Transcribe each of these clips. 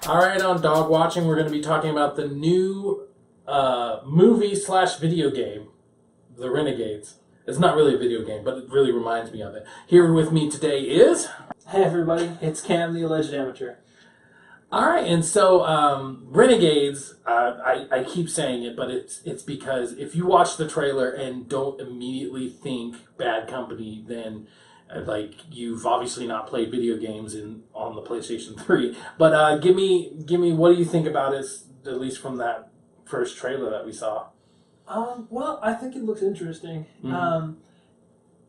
All right, on Dog Watching, we're going to be talking about the new movie/video game, The Renegades. It's not really a video game, but it really reminds me of it. Here with me today is... Hey everybody, it's Cam, the Alleged Amateur. All right, and so Renegades, I keep saying it, but it's because if you watch the trailer and don't immediately think Bad Company, then like you've obviously not played video games on the PlayStation 3. But give me, what do you think about it? At least from that first trailer that we saw. Well, I think it looks interesting. Mm-hmm.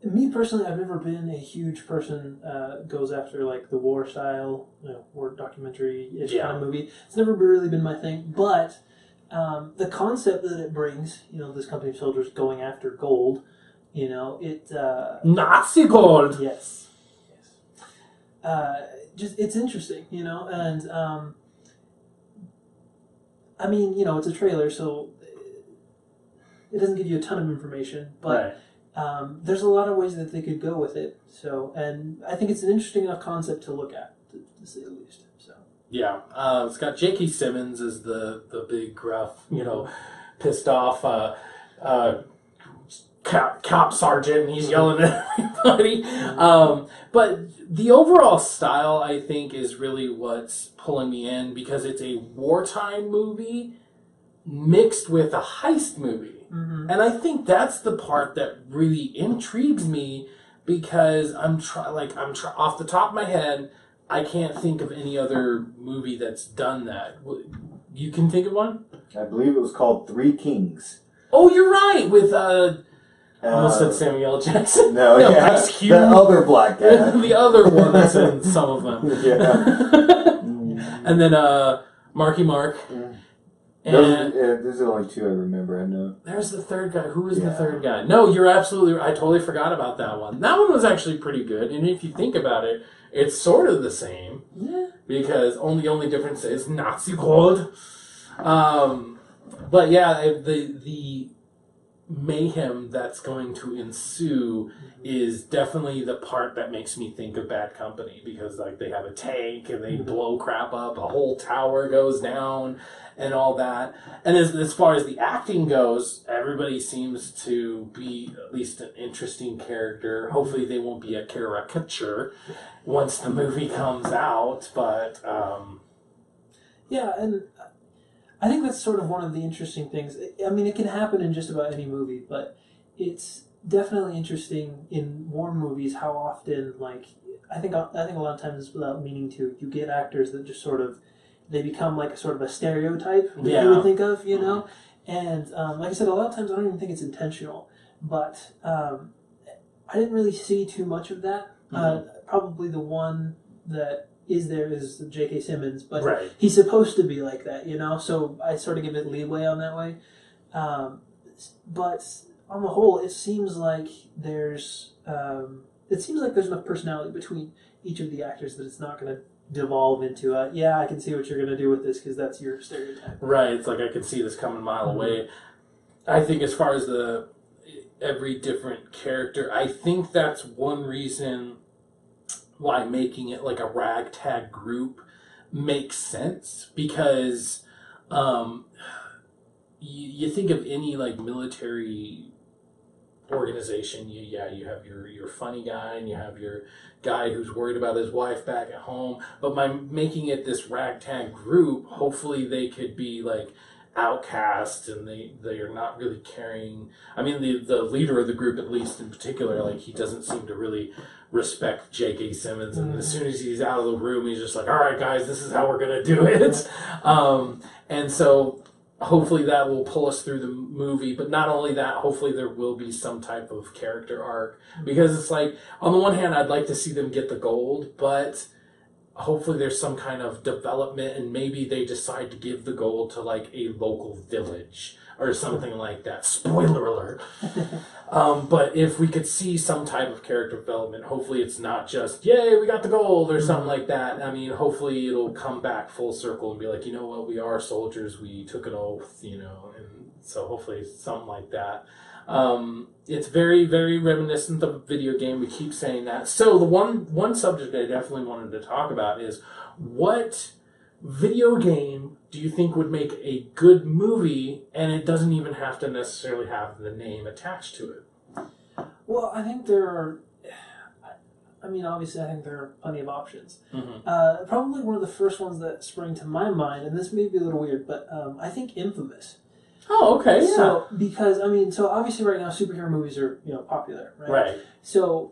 Me personally, I've never been a huge person goes after like the war style, war documentary-ish kind of movie. It's never really been my thing. But the concept that it brings, this company of soldiers going after gold, it Nazi gold. Yes. Just it's interesting, and I mean, it's a trailer, so it doesn't give you a ton of information, but. Right. There's a lot of ways that they could go with it. So, and I think it's an interesting enough concept to look at, to say the least. So. Yeah. It's got J.K. Simmons as the big gruff, pissed off cop sergeant, and he's yelling at everybody. But the overall style, I think, is really what's pulling me in, because it's a wartime movie mixed with a heist movie. Mm-hmm. And I think that's the part that really intrigues me, because off the top of my head, I can't think of any other movie that's done that. You can think of one? I believe it was called Three Kings. Oh, you're right, with I almost said Samuel L. Jackson. No, Ice Cube. The other black guy. The other one that's in some of them. Yeah. And then Marky Mark. Those are the only two I remember, I know. There's the third guy. Who was the third guy? No, you're absolutely right. I totally forgot about that one. That one was actually pretty good. And if you think about it, it's sort of the same. Yeah. Because the only difference is Nazi gold. But yeah, the mayhem that's going to ensue is definitely the part that makes me think of Bad Company, because like they have a tank and they blow crap up, a whole tower goes down and all that. And as far as the acting goes, everybody seems to be at least an interesting character. Hopefully they won't be a caricature once the movie comes out, but yeah, and I think that's sort of one of the interesting things. I mean, it can happen in just about any movie, but it's definitely interesting in war movies how often, like, I think a lot of times, without meaning to, you get actors that just sort of, they become like a sort of a stereotype that you would think of, And like I said, a lot of times I don't even think it's intentional, but I didn't really see too much of that. Probably the one that is J.K. Simmons, but he's supposed to be like that, so I sort of give it leeway on that way. But on the whole, it seems like there's enough personality between each of the actors that it's not going to devolve into I can see what you're going to do with this because that's your stereotype. Right, it's like I can see this coming a mile away. I think as far as every different character, I think that's one reason why making it like a ragtag group makes sense, because you think of any like military organization, you have your funny guy and you have your guy who's worried about his wife back at home, but by making it this ragtag group, hopefully they could be like outcast and they are not really caring. I mean, the leader of the group, at least in particular, like he doesn't seem to really respect J.K. Simmons, and as soon as he's out of the room, he's just like, all right guys, this is how we're gonna do it. And so hopefully that will pull us through the movie, but not only that, hopefully there will be some type of character arc, because it's like, on the one hand, I'd like to see them get the gold, but hopefully there's some kind of development, and maybe they decide to give the gold to like a local village or something like that. Spoiler alert. But if we could see some type of character development, hopefully it's not just, yay, we got the gold or something like that. I mean, hopefully it'll come back full circle and be like, you know what, we are soldiers, we took an oath, and so hopefully it's something like that. It's very, very reminiscent of a video game. We keep saying that. So the one subject I definitely wanted to talk about is what video game do you think would make a good movie, and it doesn't even have to necessarily have the name attached to it? Well, I think there are. I mean, obviously, I think there are plenty of options. Mm-hmm. Probably one of the first ones that sprang to my mind, and this may be a little weird, but I think Infamous. Oh, okay, yeah. So, because, I mean, so obviously right now superhero movies are, popular, right? Right. So,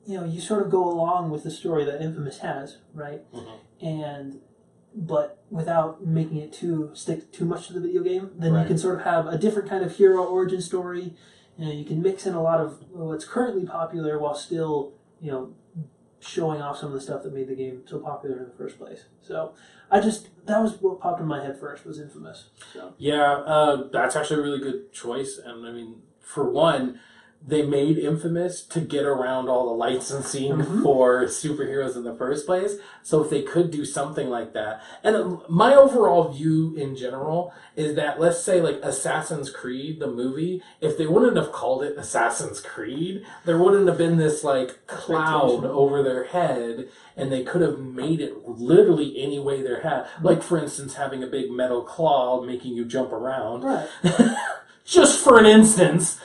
you sort of go along with the story that Infamous has, right? Mm-hmm. But without making it stick too much to the video game, then Right. you can sort of have a different kind of hero origin story. You can mix in a lot of what's currently popular while still, showing off some of the stuff that made the game so popular in the first place. So that was what popped in my head first, was Infamous. So. Yeah, that's actually a really good choice. And I mean, for one, they made Infamous to get around all the licensing Mm-hmm. for superheroes in the first place. So if they could do something like that. And my overall view in general is that, let's say, like Assassin's Creed, the movie, if they wouldn't have called it Assassin's Creed, there wouldn't have been this like cloud over their head, and they could have made it literally any way they had. Like, for instance, having a big metal claw making you jump around. Right. Just for an instance.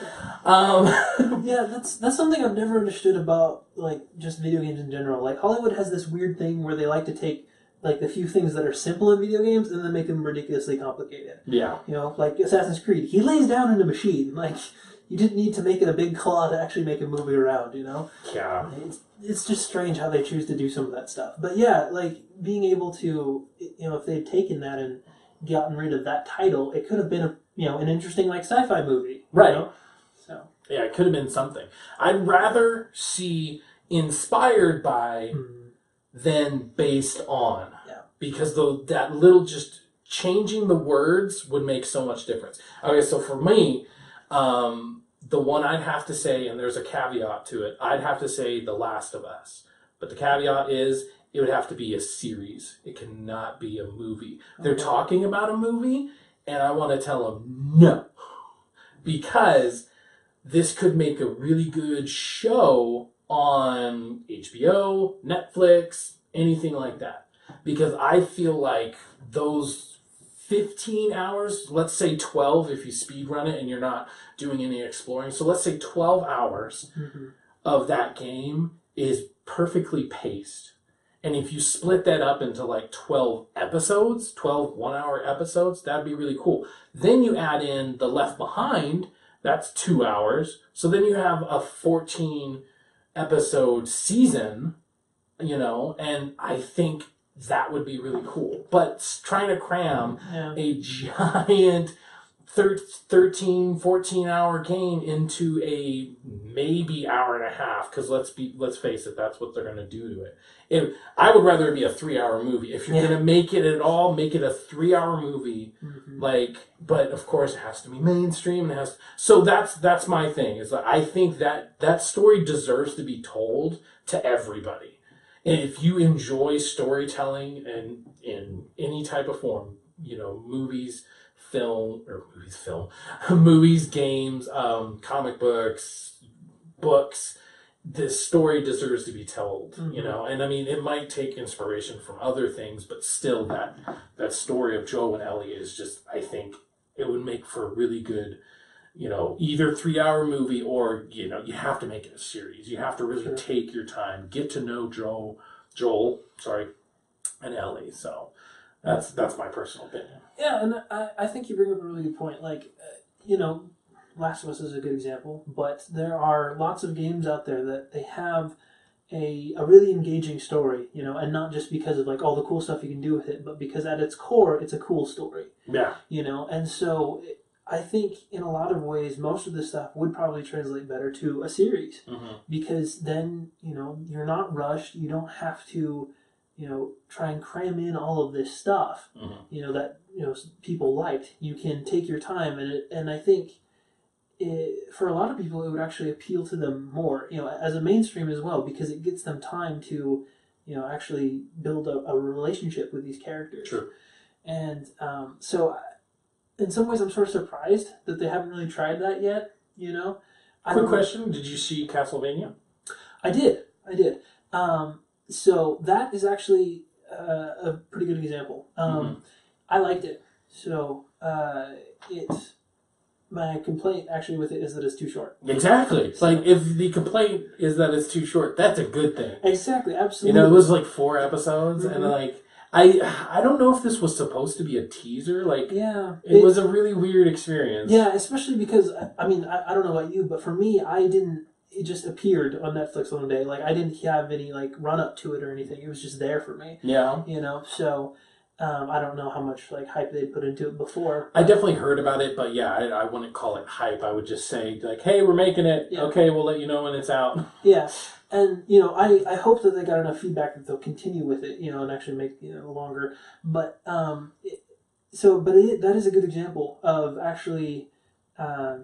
Yeah, that's something I've never understood about, like, just video games in general. Like, Hollywood has this weird thing where they like to take, like, the few things that are simple in video games and then make them ridiculously complicated. Yeah. Like Assassin's Creed. He lays down in a machine. Like, you didn't need to make it a big claw to actually make it moving around, Yeah. It's just strange how they choose to do some of that stuff. But yeah, like, being able to, if they'd taken that and gotten rid of that title, it could have been an interesting, like, sci-fi movie. Right. So. Yeah, it could have been something. I'd rather see inspired by than based on. Yeah. Because that little just changing the words would make so much difference. Okay, so for me, the one I'd have to say, and there's a caveat to it, I'd have to say The Last of Us. But the caveat is, it would have to be a series. It cannot be a movie. They're talking about a movie, and I want to tell them no. Because this could make a really good show on HBO, Netflix, anything like that. Because I feel like those 15 hours, let's say 12 if you speed run it and you're not doing any exploring. So let's say 12 hours of that game is perfectly paced. And if you split that up into like 12 episodes, 12 one-hour episodes, that'd be really cool. Then you add in the Left Behind, that's 2 hours. So then you have a 14 episode season, and I think that would be really cool. But trying to cram a giant 13, 14 hour game into a maybe hour and a half, because let's face it, that's what they're going to do to it. I would rather it be a 3-hour movie. If you're going to make it at all, make it a 3-hour movie. But of course it has to be mainstream. So that's my thing. Is that I think that story deserves to be told to everybody. And if you enjoy storytelling and in any type of form, movies, movies, games, comic books, this story deserves to be told, and I mean, it might take inspiration from other things, but still that story of Joe and Ellie is just, I think it would make for a really good, either 3-hour movie, or, you have to make it a series. You have to really take your time, get to know Joel, and Ellie. So that's my personal opinion. Yeah, and I think you bring up a really good point. Like, Last of Us is a good example, but there are lots of games out there that they have a really engaging story, and not just because of like all the cool stuff you can do with it, but because at its core, it's a cool story. Yeah. And so I think in a lot of ways, most of this stuff would probably translate better to a series, because then, you're not rushed. You don't have to, try and cram in all of this stuff, that, people liked. You can take your time, and I think for a lot of people, it would actually appeal to them more, as a mainstream as well, because it gets them time to, actually build a relationship with these characters. True. And so in some ways, I'm sort of surprised that they haven't really tried that yet, Quick question, did you see Castlevania? I did. So that is actually a pretty good example. Mm-hmm. I liked it. So my complaint actually with it is that it's too short. Exactly. It's like, if the complaint is that it's too short, that's a good thing. Exactly, absolutely. You know, it was like 4 episodes, Mm-hmm. and like, I don't know if this was supposed to be a teaser. Like, yeah, it was a really weird experience. Yeah, especially because, I mean, I don't know about you, but for me, it just appeared on Netflix one day. Like, I didn't have any, like, run-up to it or anything. It was just there for me. Yeah. You know, so I don't know how much, like, hype they'd put into it before. I definitely heard about it, but yeah, I wouldn't call it hype. I would just say, like, hey, we're making it. Yeah. Okay, we'll let you know when it's out. Yeah, and, you know, I hope that they got enough feedback that they'll continue with it, you know, and actually make, you know, longer. But, that is a good example of actually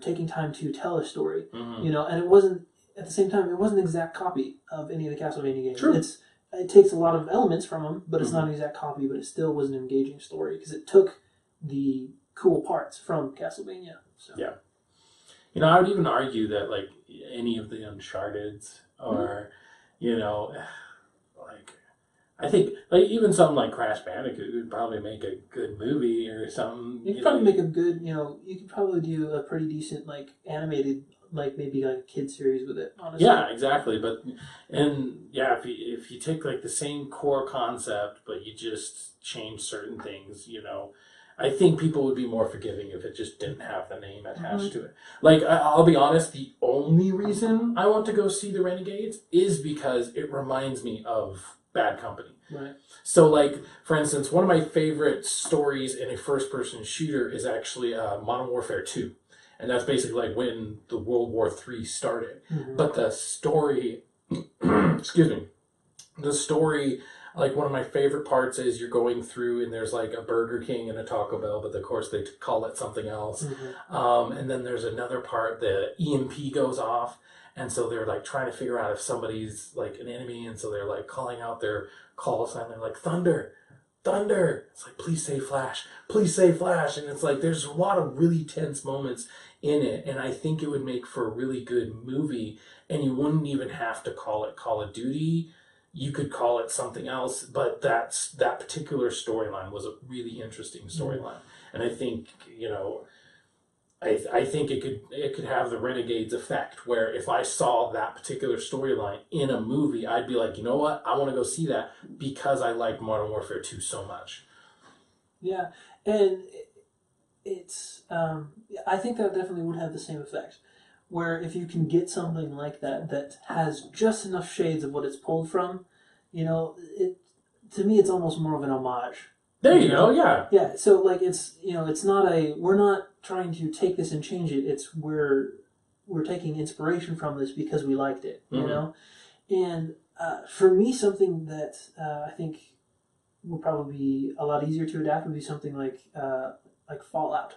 taking time to tell a story, Mm-hmm. you know, and it wasn't, at the same time, it wasn't an exact copy of any of the Castlevania games. True. It takes a lot of elements from them, but it's Mm-hmm. not an exact copy, but it still was an engaging story because it took the cool parts from Castlevania. So. Yeah. You know, I would even argue that, like, any of the Uncharted's or, you know, like, I think, like, even something like Crash Bandicoot would probably make a good movie or something. You could probably make a good, you know, you could probably do a pretty decent, like, animated, like, maybe, like, a kid series with it, honestly. Yeah, exactly. But, and, yeah, if you take, like, the same core concept, but you just change certain things, you know, I think people would be more forgiving if it just didn't have the name attached to it. Like, I'll be honest, the only reason I want to go see the Renegades is because it reminds me of Bad Company. Right. So, like, for instance, one of my favorite stories in a first-person shooter is actually Modern Warfare 2. And that's basically like when the World War III started. Mm-hmm. But the story, excuse me, the story, like, one of my favorite parts is you're going through and there's like a Burger King and a Taco Bell, but of course they call it something else. Mm-hmm. And then there's another part, the EMP goes off. And so they're like trying to figure out if somebody's like an enemy. And so they're like calling out their call sign. They're like, thunder, thunder. It's like, please say flash, please say flash. And it's like, there's a lot of really tense moments in it. And I think it would make for a really good movie. And you wouldn't even have to call it Call of Duty. You could call it something else. But that particular storyline was a really interesting storyline. And I think, you know, I think it could have the Renegades effect, where if I saw that particular storyline in a movie, I'd be like, you know what, I want to go see that because I like Modern Warfare 2 so much. Yeah, and it's I think that definitely would have the same effect, where if you can get something like that has just enough shades of what it's pulled from, you know, to me it's almost more of an homage. There you go, yeah. Yeah, so like it's, you know, it's not we're not trying to take this and change it. It's we're taking inspiration from this because we liked it, you know? And for me, something that I think would probably be a lot easier to adapt would be something like Fallout.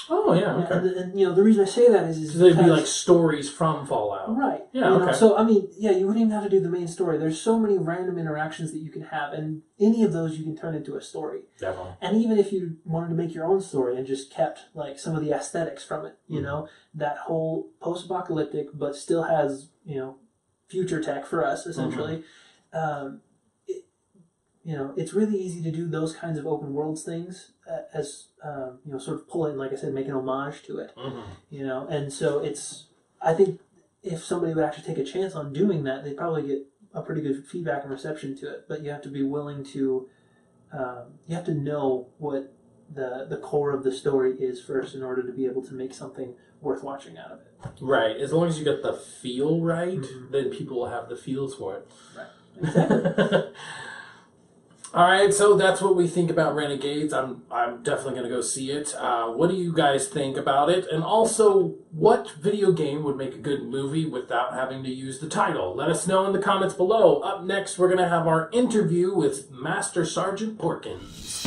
Oh, yeah, okay. And you know, the reason I say that is they'd be like stories from Fallout. Right. Yeah, you okay. know, so, I mean, yeah, you wouldn't even have to do the main story. There's so many random interactions that you can have, and any of those you can turn into a story. Definitely. And even if you wanted to make your own story and just kept, like, some of the aesthetics from it, you know, that whole post-apocalyptic, but still has, you know, future tech for us, essentially, you know, it's really easy to do those kinds of open worlds things as, you know, sort of pull in, like I said, make an homage to it, you know, and so I think if somebody would actually take a chance on doing that, they'd probably get a pretty good feedback and reception to it, but you have to be willing to, you have to know what the core of the story is first in order to be able to make something worth watching out of it. Right. As long as you get the feel right, then people will have the feels for it. Right. Exactly. All right, so that's what we think about Renegades. I'm definitely going to go see it. What do you guys think about it? And also, what video game would make a good movie without having to use the title? Let us know in the comments below. Up next, we're going to have our interview with Master Sergeant Porkins.